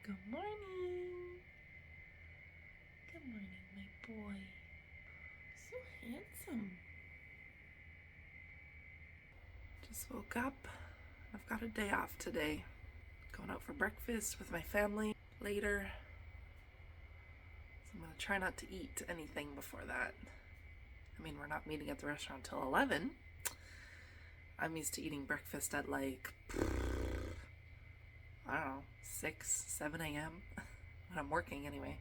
Good morning. Good morning, my boy. So handsome. Just woke up. I've got a day off today. Going out for breakfast with my family later. So I'm going to try not to eat anything before that. I mean, we're not meeting at the restaurant till 11. I'm used to eating breakfast at like, I don't know, 6, 7 a.m. when I'm working anyway.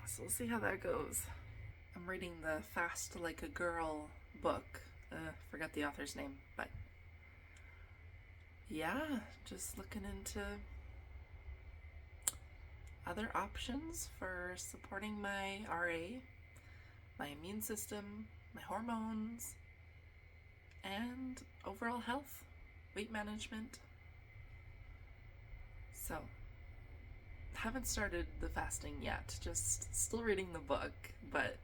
So we'll see how that goes. I'm reading the Fast Like a Girl book. Forgot the author's name, but yeah, just looking into other options for supporting my RA, my immune system, my hormones, and overall health, weight management. So, haven't started the fasting yet, just still reading the book, but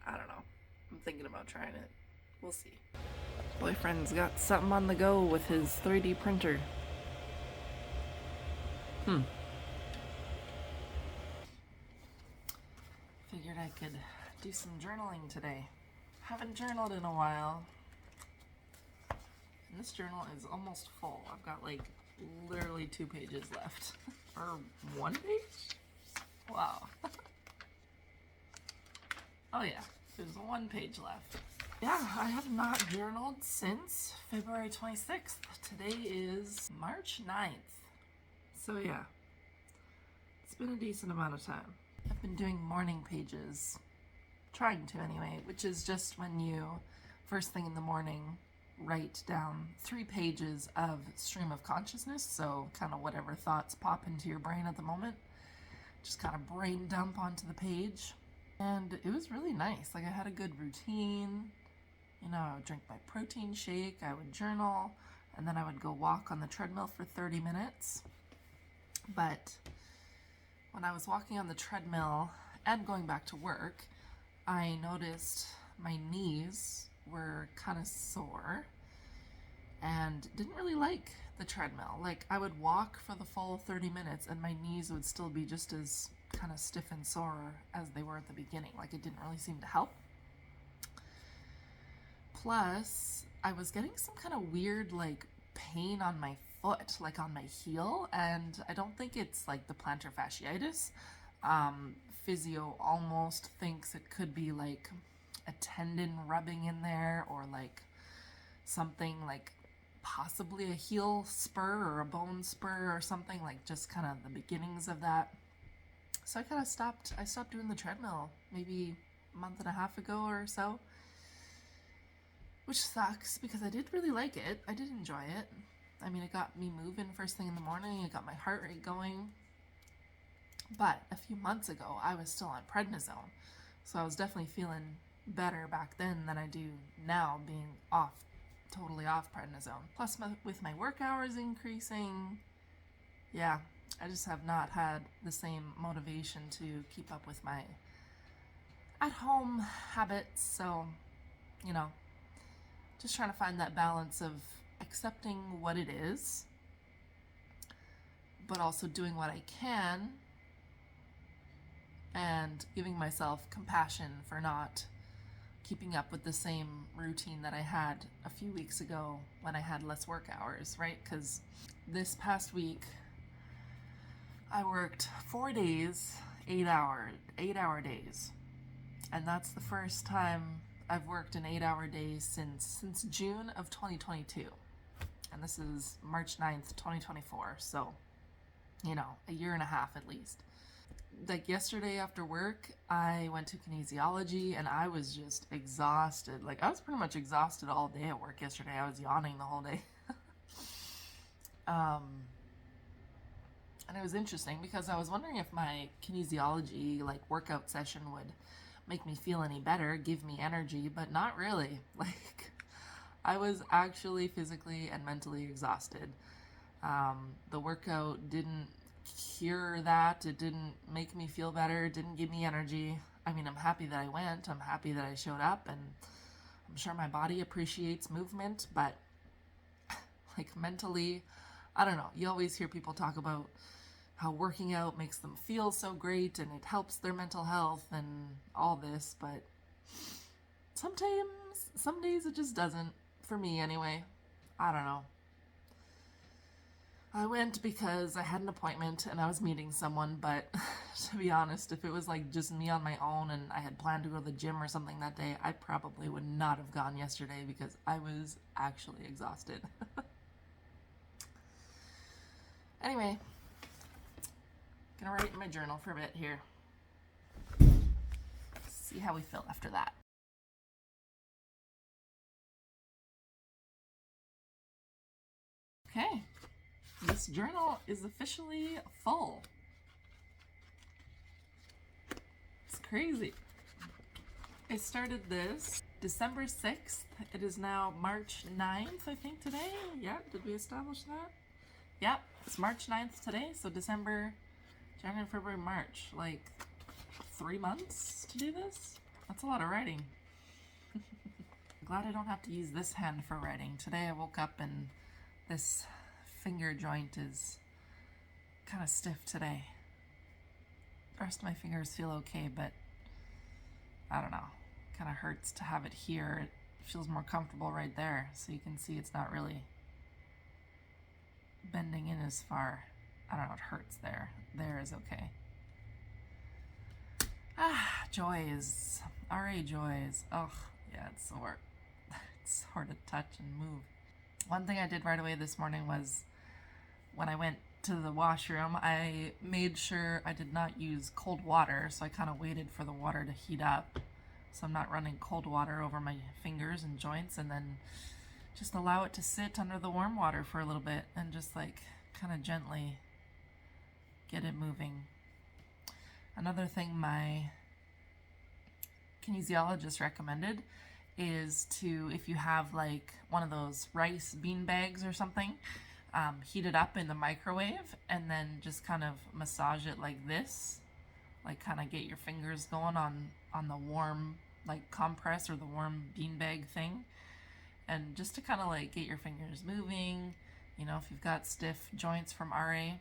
I don't know. I'm thinking about trying it. We'll see. Boyfriend's got something on the go with his 3D printer. Figured I could do some journaling today. Haven't journaled in a while. And this journal is almost full. I've got like literally 2 pages left. Or 1 page? Wow. Oh yeah, there's 1 page left. Yeah, I have not journaled since February 26th. Today is March 9th. So yeah, it's been a decent amount of time. I've been doing morning pages, trying to anyway, which is just when you, first thing in the morning, write down 3 pages of stream of consciousness, so kind of whatever thoughts pop into your brain at the moment, just kind of brain dump onto the page. And it was really nice. Like, I had a good routine. You know, I would drink my protein shake, I would journal, and then I would go walk on the treadmill for 30 minutes. But when I was walking on the treadmill and going back to work, I noticed my knees were kind of sore and didn't really like the treadmill. Like, I would walk for the full 30 minutes and my knees would still be just as kind of stiff and sore as they were at the beginning. Like, it didn't really seem to help. Plus, I was getting some kind of weird, like, pain on my foot, like on my heel, and I don't think it's like the plantar fasciitis. Physio almost thinks it could be like a tendon rubbing in there, or like something like possibly a heel spur or a bone spur or something, like just kind of the beginnings of that. So I stopped doing the treadmill maybe a month and a half ago or so, which sucks because I did really like it. I did enjoy it. I mean, it got me moving first thing in the morning. It got my heart rate going. But a few months ago, I was still on prednisone. So I was definitely feeling better back then than I do now, being totally off prednisone. Plus, with my work hours increasing, yeah, I just have not had the same motivation to keep up with my at-home habits. So, you know, just trying to find that balance of accepting what it is, but also doing what I can and giving myself compassion for not keeping up with the same routine that I had a few weeks ago when I had less work hours, right? Because this past week, I worked 4 days, 8-hour days. And that's the first time I've worked an 8-hour day since June of 2022. And this is March 9th, 2024. So, you know, a year and a half at least. Like yesterday after work, I went to kinesiology and I was just exhausted. Like, I was pretty much exhausted all day at work yesterday. I was yawning the whole day. And it was interesting because I was wondering if my kinesiology, like, workout session would make me feel any better, give me energy, but not really. Like, I was actually physically and mentally exhausted. The workout didn't cure that. It didn't make me feel better. It didn't give me energy. I mean, I'm happy that I went. I'm happy that I showed up, and I'm sure my body appreciates movement, but like mentally, I don't know. You always hear people talk about how working out makes them feel so great and it helps their mental health and all this, but sometimes, some days it just doesn't. For me, anyway. I don't know. I went because I had an appointment and I was meeting someone, but to be honest, if it was like just me on my own and I had planned to go to the gym or something that day, I probably would not have gone yesterday because I was actually exhausted. Anyway, gonna write in my journal for a bit here. See how we feel after that. Okay, this journal is officially full. It's crazy. I started this December 6th. It is now March 9th, I think, today. Yeah, did we establish that? Yeah, it's March 9th today, so December, January, February, March. Like 3 months to do this? That's a lot of writing. I'm glad I don't have to use this hand for writing. Today I woke up and this finger joint is kind of stiff today. The rest of my fingers feel okay, but I don't know. Kind of hurts to have it here. It feels more comfortable right there, so you can see it's not really bending in as far. I don't know, it hurts there. There is okay. Joys. RA joys. Oh, yeah, it's sore. It's hard to touch and move. One thing I did right away this morning was when I went to the washroom, I made sure I did not use cold water, so I kind of waited for the water to heat up. So I'm not running cold water over my fingers and joints, and then just allow it to sit under the warm water for a little bit and just like kind of gently get it moving. Another thing my kinesiologist recommended is to, if you have like one of those rice bean bags or something, heat it up in the microwave and then just kind of massage it like this, like kind of get your fingers going on the warm like compress or the warm beanbag thing, and just to kind of like get your fingers moving. You know, if you've got stiff joints from RA,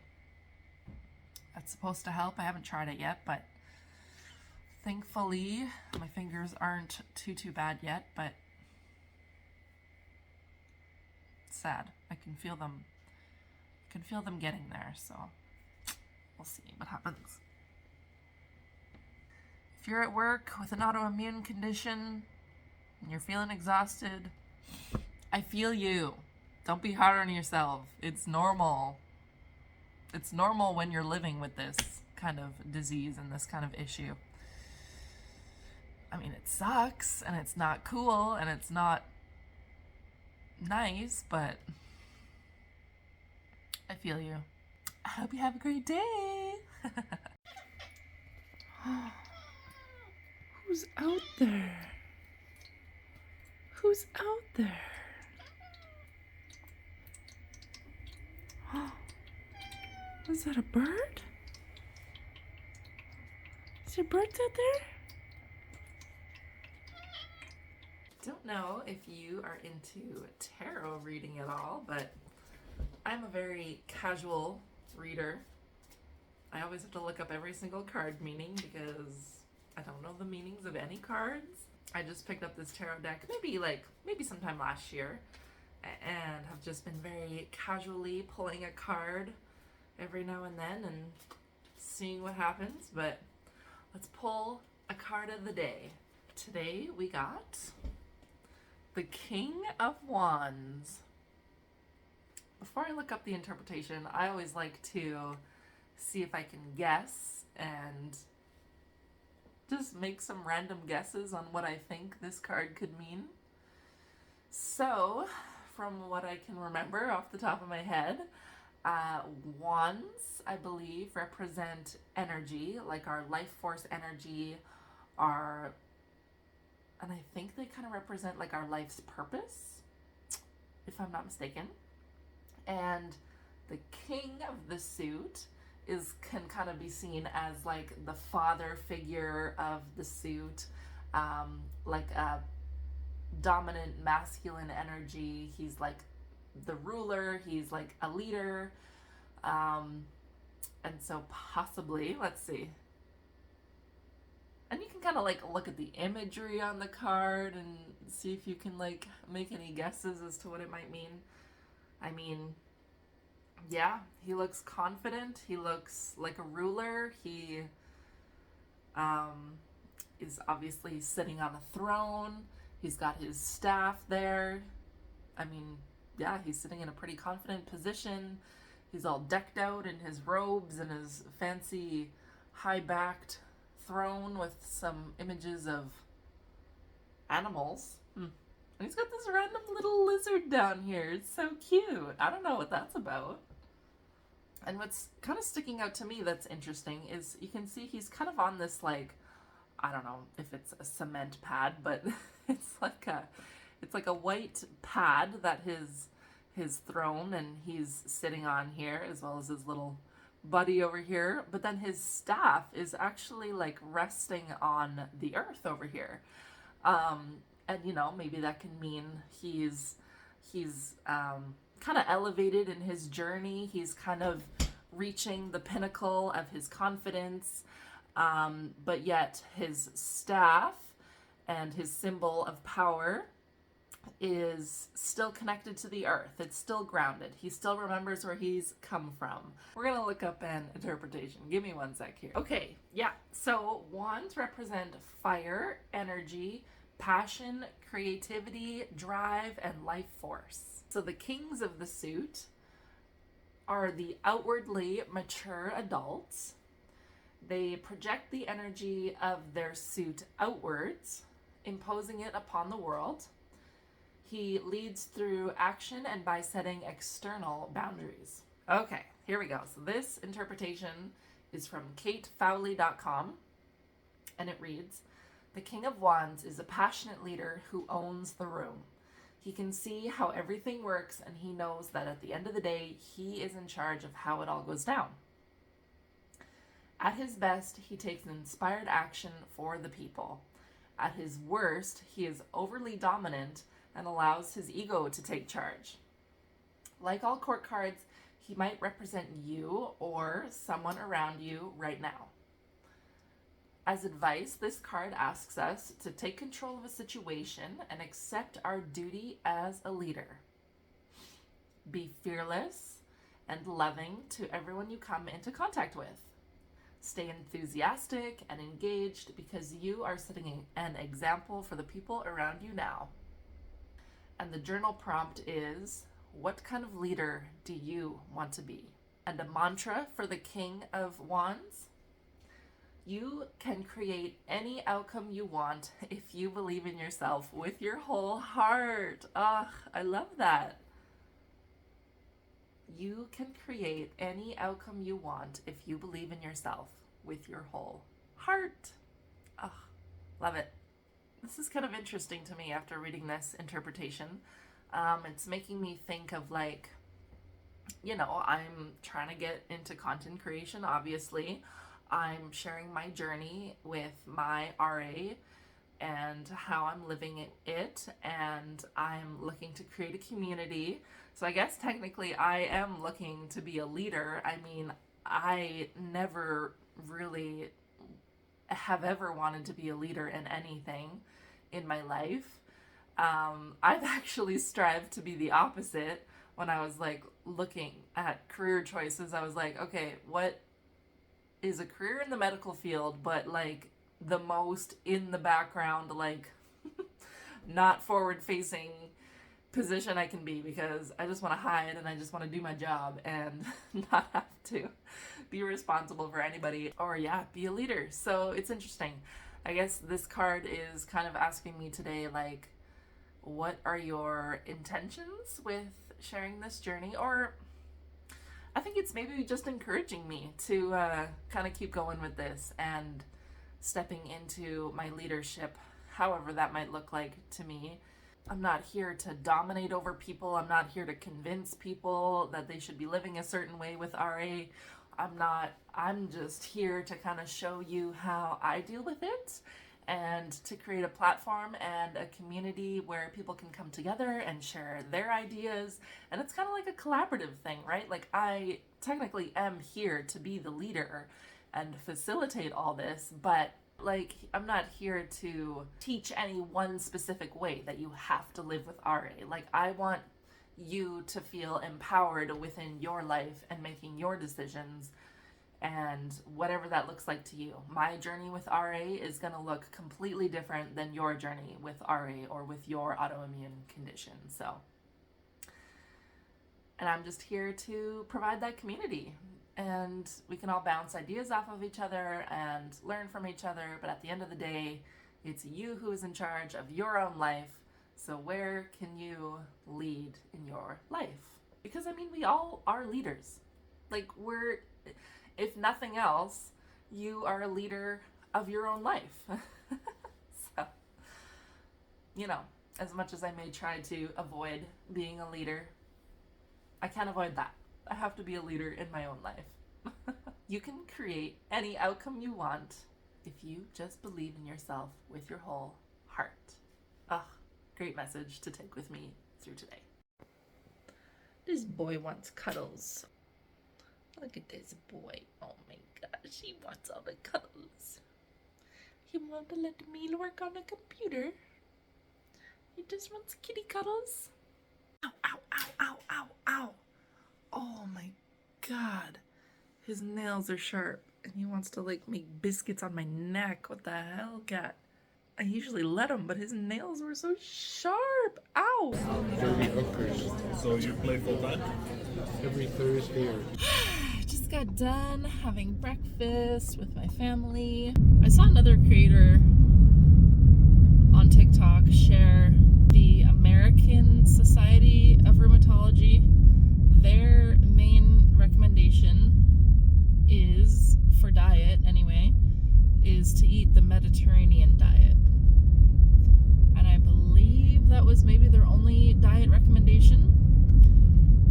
that's supposed to help. I haven't tried it yet, but thankfully my fingers aren't too bad yet, but it's sad. I can feel them getting there, so we'll see what happens. If you're at work with an autoimmune condition and you're feeling exhausted, I feel you. Don't be hard on yourself. It's normal. It's normal when you're living with this kind of disease and this kind of issue. I mean, it sucks and it's not cool and it's not nice, but I feel you. I hope you have a great day. Who's out there? Who's out there? Is that a bird? Is there birds out there? Don't know if you are into tarot reading at all, but I'm a very casual reader. I always have to look up every single card meaning because I don't know the meanings of any cards. I just picked up this tarot deck maybe sometime last year and have just been very casually pulling a card every now and then and seeing what happens. But let's pull a card of the day. Today we got the King of Wands. Before I look up the interpretation, I always like to see if I can guess and just make some random guesses on what I think this card could mean. So, from what I can remember off the top of my head, wands, I believe, represent energy, like our life force energy, and I think they kind of represent like our life's purpose, if I'm not mistaken. And the king of the suit can kind of be seen as like the father figure of the suit, like a dominant masculine energy. He's like the ruler, he's like a leader. Um, and so possibly, let's see. And you can kind of like look at the imagery on the card and see if you can like make any guesses as to what it might mean. I mean, yeah, he looks confident. He looks like a ruler. He um, is obviously sitting on a throne. He's got his staff there. I mean, yeah, he's sitting in a pretty confident position. He's all decked out in his robes and his fancy high-backed throne with some images of animals. And he's got this random little lizard down here. It's so cute. I don't know what that's about. And what's kind of sticking out to me that's interesting is you can see he's kind of on this, like, I don't know if it's a cement pad, but it's like a white pad that his throne and he's sitting on here, as well as his little buddy over here. But then his staff is actually like resting on the earth over here. And you know, maybe that can mean he's kind of elevated in his journey. He's kind of reaching the pinnacle of his confidence, but yet his staff and his symbol of power is still connected to the earth. It's still grounded. He still remembers where he's come from. We're gonna look up an interpretation. Give me one sec here. Okay, yeah. So wands represent fire, energy, passion, creativity, drive, and life force. So the kings of the suit are the outwardly mature adults. They project the energy of their suit outwards, imposing it upon the world. He leads through action and by setting external boundaries. Okay, here we go. So this interpretation is from katefowley.com, and it reads, "The King of Wands is a passionate leader who owns the room. He can see how everything works, and he knows that at the end of the day, he is in charge of how it all goes down. At his best, he takes inspired action for the people. At his worst, he is overly dominant and allows his ego to take charge. Like all court cards, he might represent you or someone around you right now. As advice, this card asks us to take control of a situation and accept our duty as a leader. Be fearless and loving to everyone you come into contact with. Stay enthusiastic and engaged because you are setting an example for the people around you now." And the journal prompt is, what kind of leader do you want to be? And a mantra for the King of Wands: you can create any outcome you want if you believe in yourself with your whole heart. I love that. You can create any outcome you want if you believe in yourself with your whole heart. Love it. This is kind of interesting to me after reading this interpretation. It's making me think of, like, you know, I'm trying to get into content creation, obviously. I'm sharing my journey with my RA and how I'm living it, and I'm looking to create a community. So I guess technically I am looking to be a leader. I mean, I never really have ever wanted to be a leader in anything in my life. I've actually strived to be the opposite. When I was like looking at career choices, I was like, okay, what is a career in the medical field, but like the most in the background, like not forward facing position I can be, because I just want to hide and I just want to do my job and not have to be responsible for anybody, or be a leader. So it's interesting. I guess this card is kind of asking me today, like, what are your intentions with sharing this journey? Or I think it's maybe just encouraging me to kind of keep going with this and stepping into my leadership, however that might look like to me. I'm not here to dominate over people. I'm not here to convince people that they should be living a certain way with RA. I'm just here to kind of show you how I deal with it and to create a platform and a community where people can come together and share their ideas. And it's kind of like a collaborative thing, right? Like, I technically am here to be the leader and facilitate all this, but like, I'm not here to teach any one specific way that you have to live with RA. Like, I want you to feel empowered within your life and making your decisions, and whatever that looks like to you. My journey with RA is going to look completely different than your journey with RA or with your autoimmune condition. So, and I'm just here to provide that community, and we can all bounce ideas off of each other and learn from each other. But at the end of the day, it's you who is in charge of your own life. So where can you lead in your life? Because I mean, we all are leaders. Like, if nothing else, you are a leader of your own life. So, you know, as much as I may try to avoid being a leader, I can't avoid that. I have to be a leader in my own life. You can create any outcome you want if you just believe in yourself with your whole heart. Great message to take with me through today. This boy wants cuddles. Look at this boy. Oh my gosh, he wants all the cuddles. He wants to let me work on a computer. He just wants kitty cuddles. Ow, ow, ow, ow, ow, ow. Oh my god. His nails are sharp and he wants to like make biscuits on my neck. What the hell, cat? I usually let him, but his nails were so sharp. Ow! 30 hookers. So you play full time? Every Thursday or... I just got done having breakfast with my family. I saw another creator on TikTok share the American Society of Rheumatology. Their main recommendation is, for diet anyway, is to eat the Mediterranean diet. And I believe that was maybe their only diet recommendation.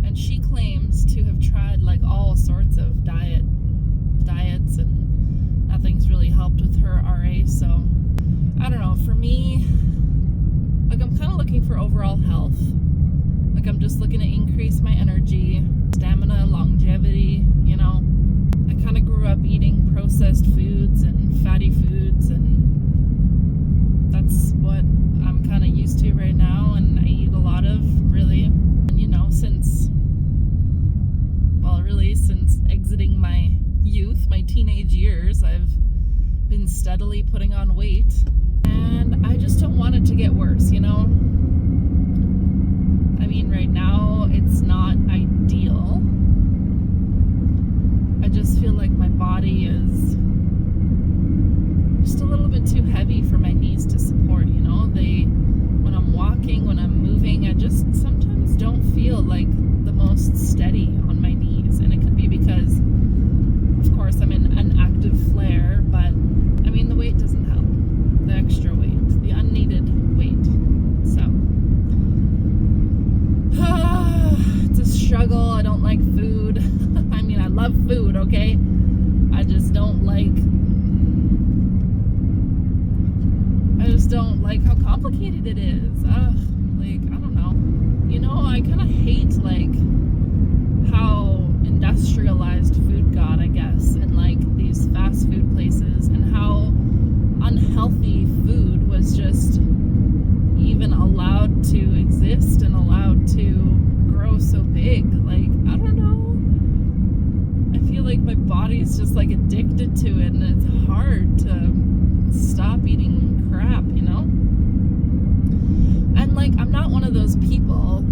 And she claims to have tried like all sorts of diets, and nothing's really helped with her RA. So I don't know, for me, like, I'm kind of looking for overall health. Like, I'm just looking to increase my energy, stamina, longevity, you know. I kind of grew up eating processed foods and fatty foods, and that's what I'm kind of used to right now, and I eat a lot of, really. And, you know, since exiting my youth, my teenage years, I've been steadily putting on weight, and I just don't want it to get worse, you know? I mean, right now, it's not ideal. I just feel like my body is just a little bit too heavy for my knees to support, you know? When I'm walking, when I'm moving, I just sometimes don't feel like the most steady on my knees. And it could be because, of course, I'm in an active flare, but I mean, the weight doesn't help. The extra weight, the unneeded weight. So, it's a struggle. I don't like food. I mean, I love food, okay? I just don't like how complicated it is. Like, I don't know. You know, I kind of hate, like, how industrialized food got, I guess, and like these fast food places, and how unhealthy food was just even allowed to exist and allowed to grow so big. Like, I don't know. I feel like my body's just like addicted to it, and it's hard to stop eating crap, you know? And like, I'm not one of those people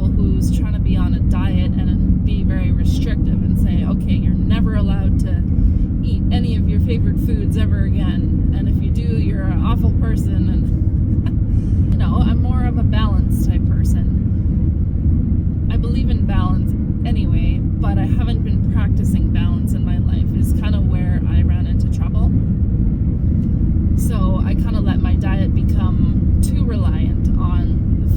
who's trying to be on a diet and be very restrictive and say, okay, you're never allowed to eat any of your favorite foods ever again, and if you do, you're an awful person. And you know, I'm more of a balanced type person. I believe in balance anyway, but I haven't been practicing balance in my life, is kind of where I ran into trouble. So I kind of let my diet become too reliant on the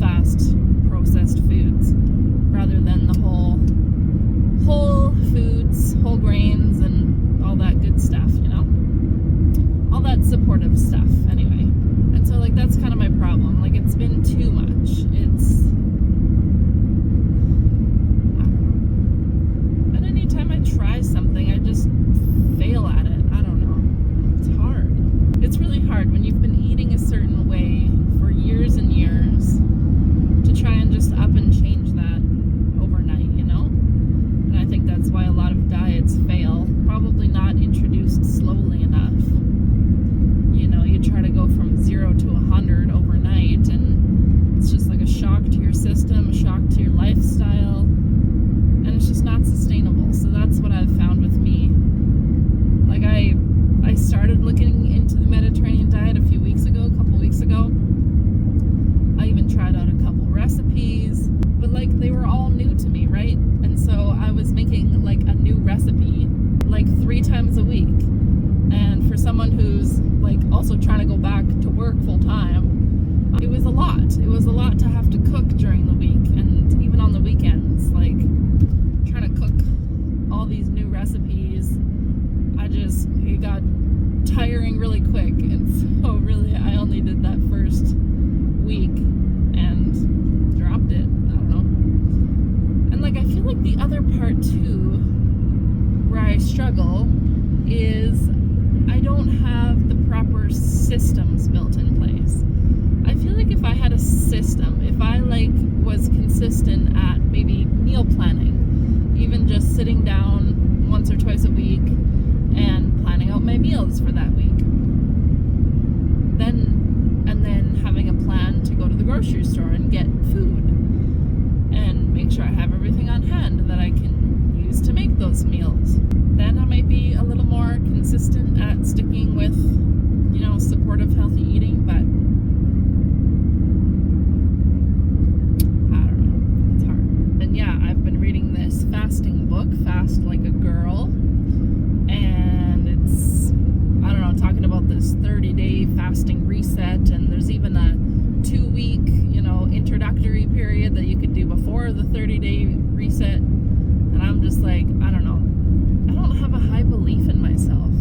3 times a week. And for someone who's like also trying to go back to work full time, it was a lot. It was a lot to have to cook during the week and even on the weekends, like trying to cook all these new recipes. It got tiring really quick, and so really I only did that first week and dropped it. I don't know. And like I feel like the other part too where I struggle is I don't have the proper systems built in place. I feel like if I had a system, if I like was consistent at maybe meal planning, even just sitting down once or twice a week and planning out my meals for that week, then having a plan to go to the grocery store and get food and make sure I have everything on hand that I can use to make those meals, then I might be a little more consistent at sticking with, supportive healthy eating. But I don't know, it's hard. And yeah, I've been reading this fasting book, Fast Like a Girl, and it's, I don't know, talking about this 30-day fasting reset, and there's even a 2-week, introductory period that you could do before the 30-day reset. And I'm just like, I don't know. I don't have a high belief in myself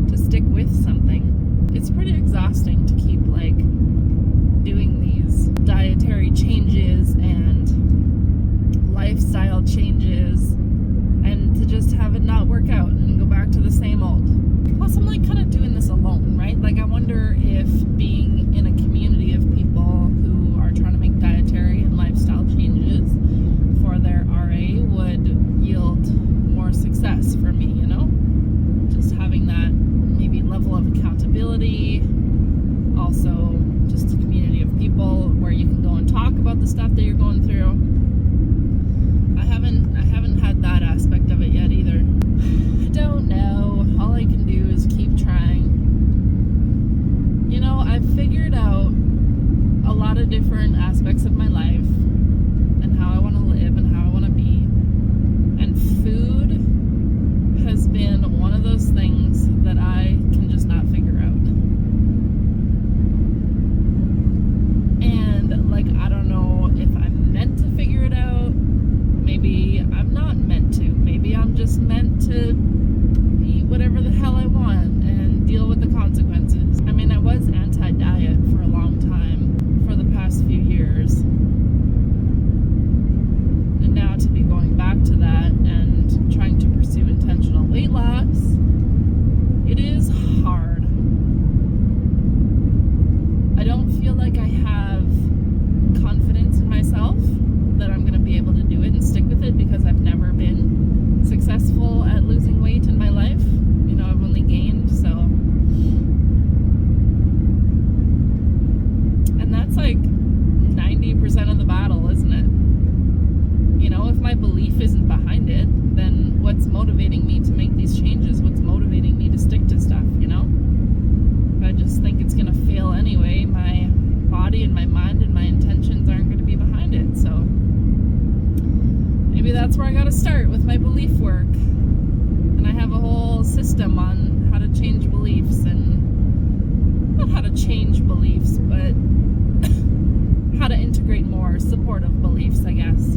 to stick with something. It's pretty exhausting to keep like doing these dietary changes and lifestyle changes and to just have it not work out and go back to the same old. Plus I'm like kind of doing this alone, right? Like I wonder if being in a community of people who are trying to make dietary and lifestyle changes for their RA would yield more success for me, just having that maybe level of accountability, also just a community of people where you can go and talk about the stuff that you're going through. I haven't had that aspect of it yet either. I don't know. All I can do is keep trying. I've figured out a lot of different aspects of my life and how I want to live and how I want to be. And food has been one of those things that I can just not figure out. And like, I don't know if I'm meant to figure it out. Maybe I'm not meant to. Maybe I'm just meant to eat whatever the hell I want and deal with the consequences. I mean, I was anti-diet for a long time, for the past few years. And now to be going back to that and trying to pursue intentional weight loss, it is hard. I don't feel like I have confidence in myself that I'm going to be able to do it and stick with it because I've never been successful at losing weight in my life. I've only gained, so. And that's like 90% of the battle, isn't it? If my belief isn't behind it, then what's motivating me to make these changes? What's motivating me to stick to stuff, If I just think it's going to fail anyway, my body and my mind and my intentions aren't going to be behind it. So maybe that's where I got to start with my belief work. And I have a whole system on how to change beliefs, and not how to change beliefs, but how to integrate more supportive beliefs, I guess.